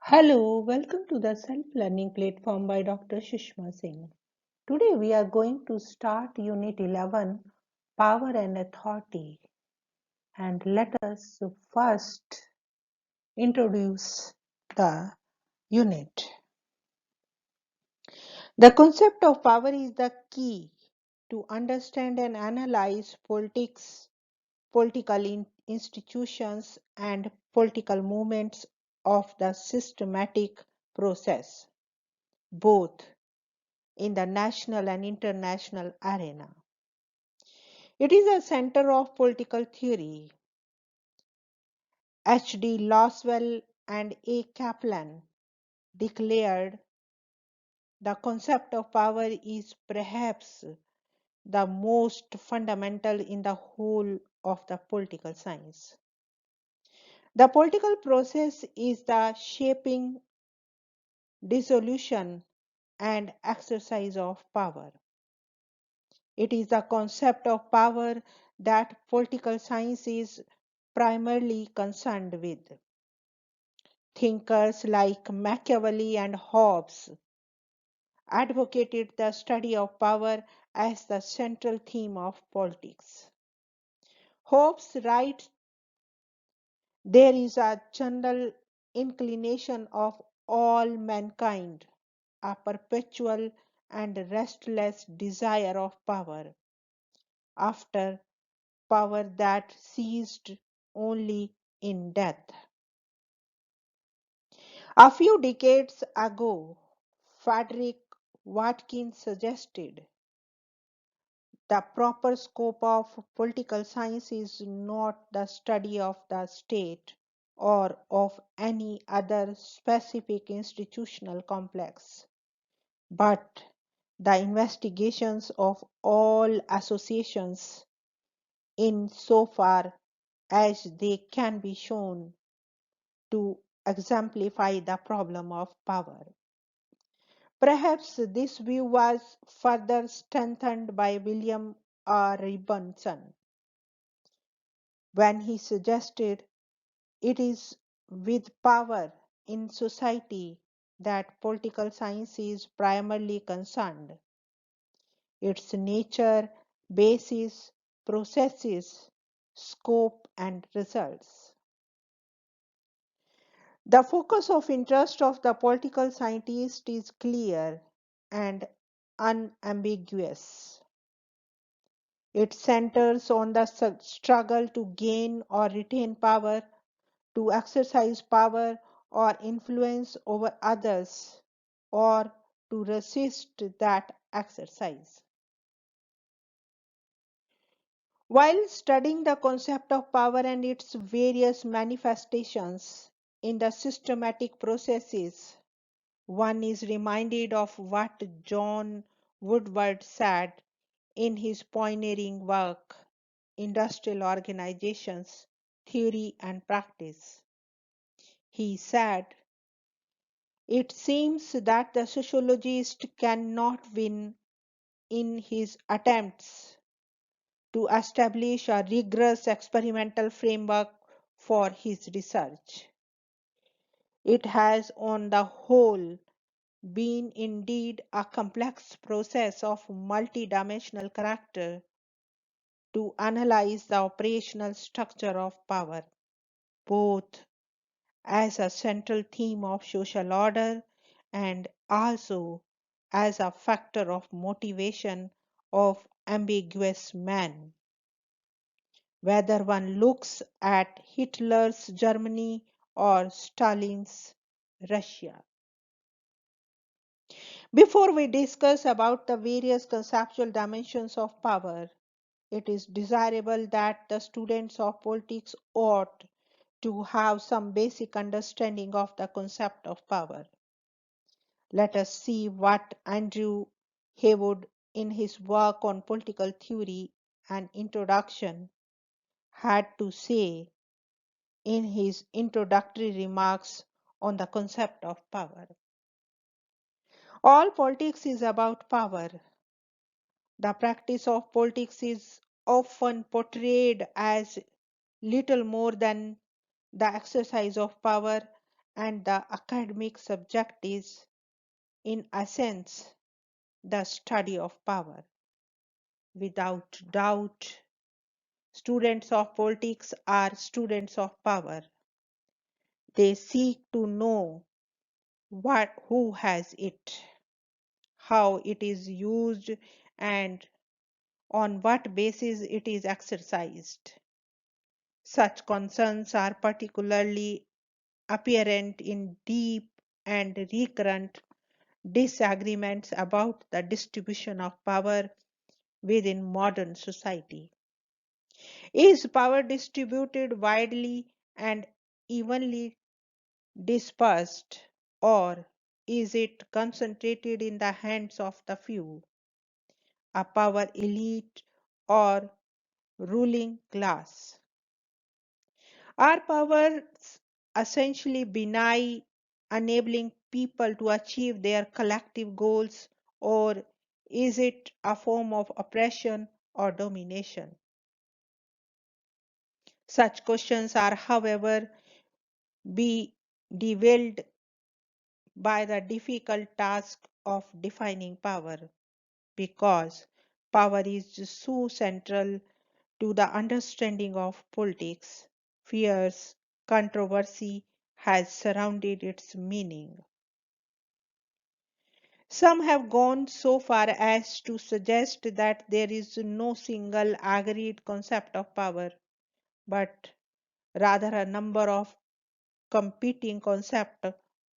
Hello, welcome to the self-learning platform by Dr. Sushma Singh. Today we are going to start Unit 11, Power and Authority. And let us first introduce the unit. The concept of power is the key to understand and analyze politics, political institutions, and political movements of the systematic process, both in the national and international arena. It is a center of political theory. H.D. Loswell and A. Kaplan declared the concept of power is perhaps the most fundamental in the whole of the political science. The political process is the shaping, dissolution, and exercise of power. It is the concept of power that political science is primarily concerned with. Thinkers like Machiavelli and Hobbes advocated the study of power as the central theme of politics. Hobbes writes, there is a general inclination of all mankind, a perpetual and restless desire of power, after power that ceased only in death. A few decades ago, Frederick Watkins suggested the proper scope of political science is not the study of the state or of any other specific institutional complex, but the investigations of all associations in so far as they can be shown to exemplify the problem of power. Perhaps this view was further strengthened by William R. Robinson when he suggested it is with power in society that political science is primarily concerned. Its nature, basis, processes, scope, and results. The focus of interest of the political scientist is clear and unambiguous. It centers on the struggle to gain or retain power, to exercise power or influence over others, or to resist that exercise. While studying the concept of power and its various manifestations in the systematic processes, one is reminded of what John Woodward said in his pioneering work, Industrial Organizations, Theory and Practice. He said, it seems that the sociologist cannot win in his attempts to establish a rigorous experimental framework for his research. It has, on the whole, been indeed a complex process of multidimensional character to analyze the operational structure of power, both as a central theme of social order and also as a factor of motivation of ambiguous man. Whether one looks at Hitler's Germany or Stalin's Russia. Before we discuss about the various conceptual dimensions of power, it is desirable that the students of politics ought to have some basic understanding of the concept of power. Let us see what Andrew Haywood, in his work on political theory and introduction, had to say in his introductory remarks on the concept of power. All politics is about power. The practice of politics is often portrayed as little more than the exercise of power and the academic subject is, in essence, the study of power. Without doubt, students of politics are students of power. They seek to know who has it, how it is used, and on what basis it is exercised. Such concerns are particularly apparent in deep and recurrent disagreements about the distribution of power within modern society. Is power distributed widely and evenly dispersed, or is it concentrated in the hands of the few, a power elite or ruling class? Are powers essentially benign, enabling people to achieve their collective goals, or is it a form of oppression or domination? Such questions are, however, be bedeviled by the difficult task of defining power, because power is so central to the understanding of politics. Fierce controversy has surrounded its meaning. Some have gone so far as to suggest that there is no single agreed concept of power, but rather a number of competing concepts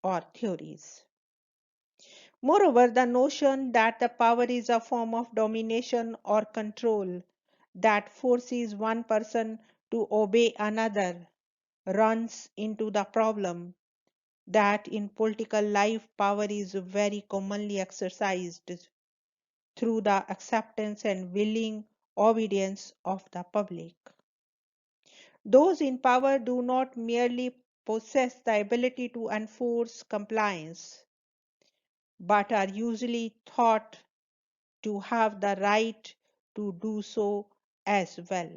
or theories. Moreover, the notion that the power is a form of domination or control that forces one person to obey another runs into the problem that in political life power is very commonly exercised through the acceptance and willing obedience of the public. Those in power do not merely possess the ability to enforce compliance, but are usually thought to have the right to do so as well.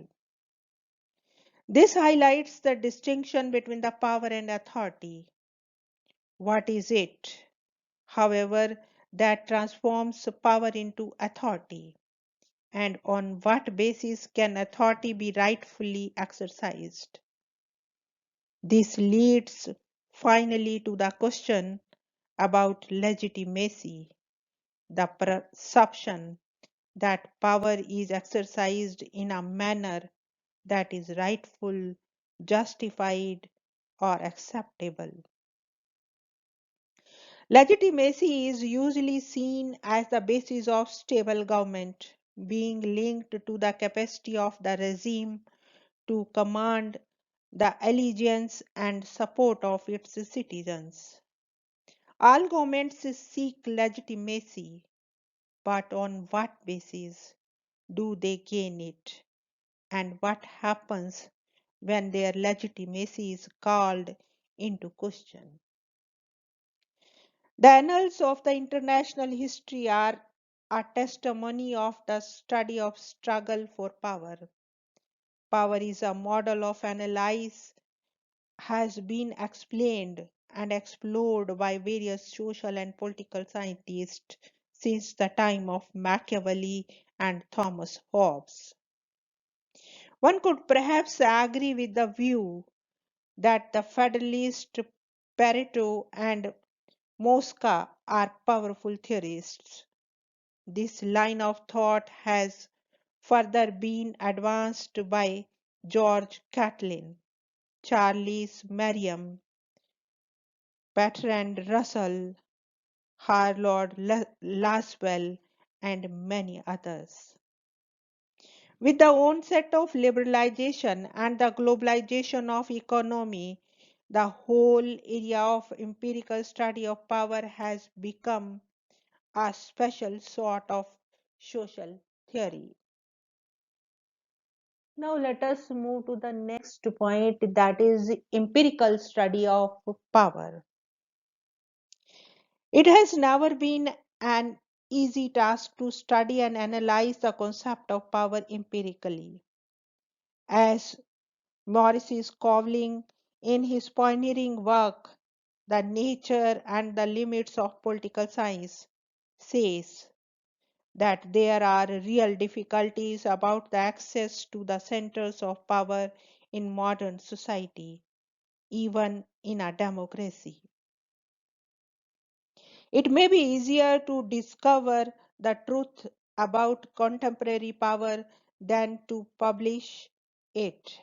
This highlights the distinction between the power and authority. What is it, however, that transforms power into authority? And on what basis can authority be rightfully exercised? This leads finally to the question about legitimacy, the perception that power is exercised in a manner that is rightful, justified, or acceptable. Legitimacy is usually seen as the basis of stable government, being linked to the capacity of the regime to command the allegiance and support of its citizens. All governments seek legitimacy, but on what basis do they gain it? And what happens when their legitimacy is called into question? The annals of the international history are a testimony of the study of struggle for power. Power is a model of analysis has been explained and explored by various social and political scientists since the time of Machiavelli and Thomas Hobbes. One could perhaps agree with the view that the Federalist Pareto and Mosca are powerful theorists. This line of thought has further been advanced by George Catlin, Charles Merriam, Bertrand Russell, Harold Laswell, and many others. With the onset of liberalization and the globalization of economy, the whole area of empirical study of power has become a special sort of social theory. Now let us move to the next point, that is empirical study of power. It has never been an easy task to study and analyze the concept of power empirically. As Maurice Covling in his pioneering work The Nature and the Limits of Political Science, says that there are real difficulties about the access to the centers of power in modern society, even in a democracy. It may be easier to discover the truth about contemporary power than to publish it.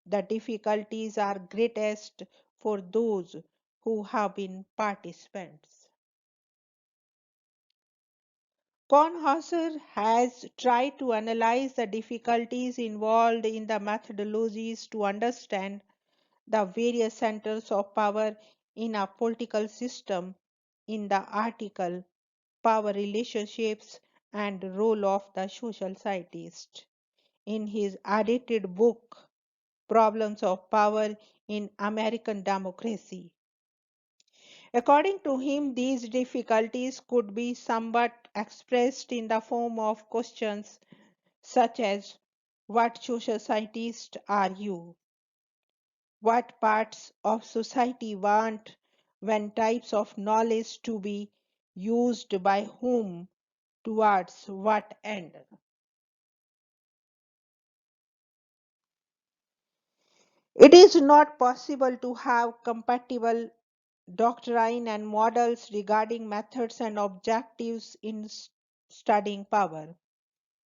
The difficulties are greatest for those who have been participants. Kornhauser has tried to analyze the difficulties involved in the methodologies to understand the various centers of power in a political system in the article Power Relationships and Role of the Social Scientist in his edited book Problems of Power in American Democracy. According to him, these difficulties could be somewhat expressed in the form of questions such as what social scientist are you? What parts of society want when types of knowledge to be used by whom towards what end? It is not possible to have compatible doctrine and models regarding methods and objectives in studying power.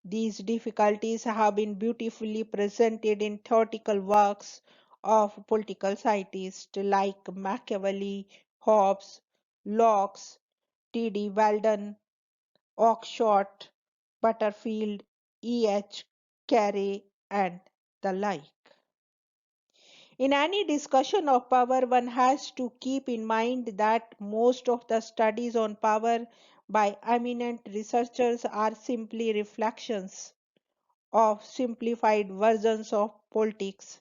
These difficulties have been beautifully presented in theoretical works of political scientists like Machiavelli, Hobbes, Locke, T.D. Weldon, Oakeshott, Butterfield, E.H. Carey, and the like. In any discussion of power, one has to keep in mind that most of the studies on power by eminent researchers are simply reflections of simplified versions of politics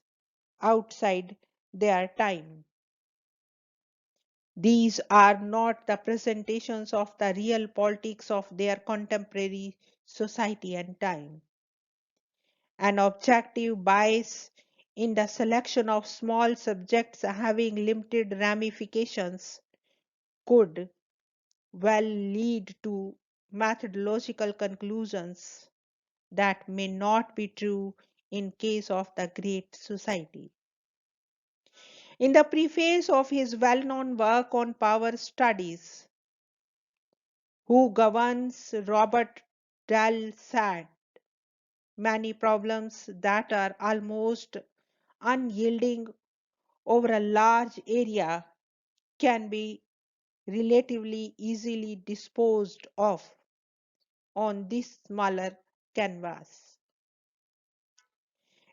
outside their time. These are not the presentations of the real politics of their contemporary society and time. An objective bias in the selection of small subjects having limited ramifications could well lead to methodological conclusions that may not be true in case of the great society. In the preface of his well-known work on power studies, Who Governs, Robert Dahl said, many problems that are almost unyielding over a large area can be relatively easily disposed of on this smaller canvas.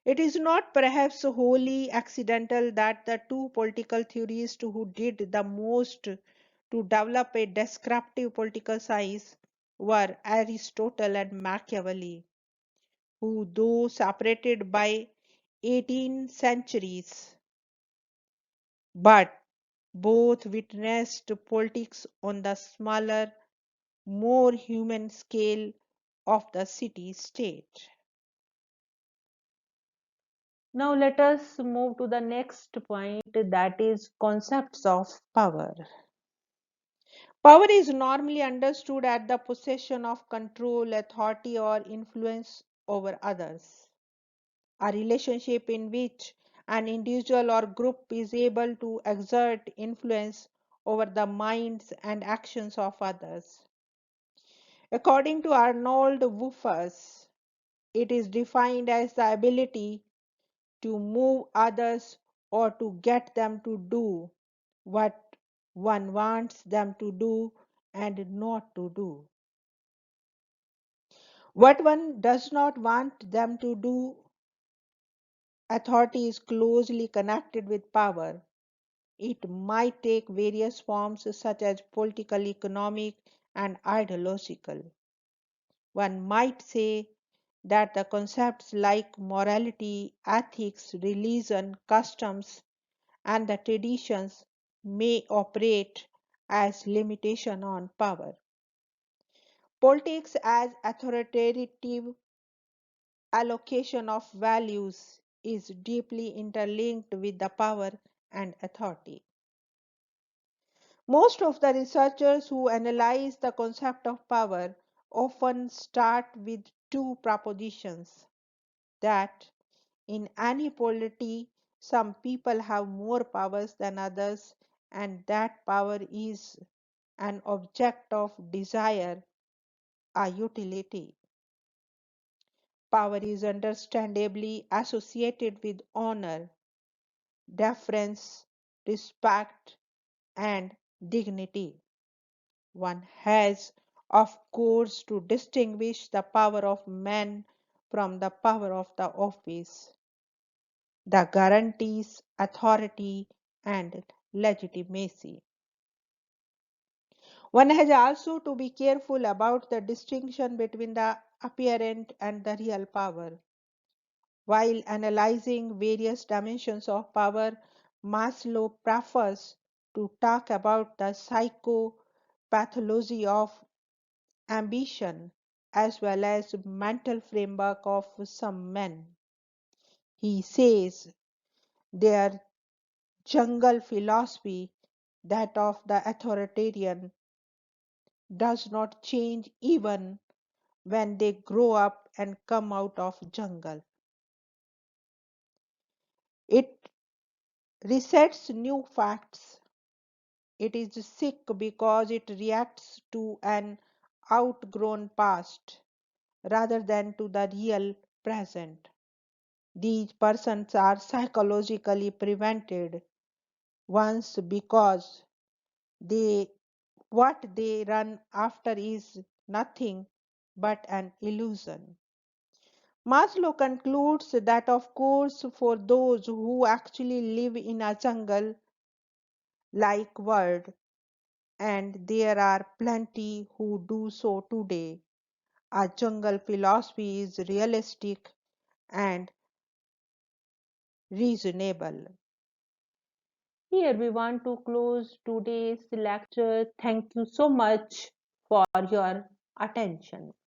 It is not perhaps wholly accidental that the two political theorists who did the most to develop a descriptive political science were Aristotle and Machiavelli, who, though separated by 18 centuries, but both witnessed politics on the smaller, more human scale of the city state. Now let us move to the next point, that is concepts of power. Power is normally understood as the possession of control, authority, or influence over others. A relationship in which an individual or group is able to exert influence over the minds and actions of others. According to Arnold Woofers, it is defined as the ability to move others or to get them to do what one wants them to do and not to do. What one does not want them to do, authority is closely connected with power. It might take various forms such as political, economic, and ideological. One might say that the concepts like morality, ethics, religion, customs, and the traditions may operate as limitation on power. Politics as authoritative allocation of values is deeply interlinked with the power and authority. Most of the researchers who analyze the concept of power often start with two propositions that in any polity some people have more powers than others and that power is an object of desire, a utility. Power is understandably associated with honor, deference, respect, and dignity. One has, of course, to distinguish the power of man from the power of the office, the guarantees authority and legitimacy. One has also to be careful about the distinction between the apparent and the real power. While analyzing various dimensions of power, Maslow prefers to talk about the psychopathology of ambition as well as mental framework of some men. He says their jungle philosophy, that of the authoritarian, does not change even when they grow up and come out of jungle. It resets new facts. It is sick because it reacts to an outgrown past rather than to the real present. These persons are psychologically prevented once because they what they run after is nothing but an illusion. Maslow concludes that, of course, for those who actually live in a jungle like world, and there are plenty who do so today, a jungle philosophy is realistic and reasonable. Here we want to close today's lecture. Thank you so much for your attention.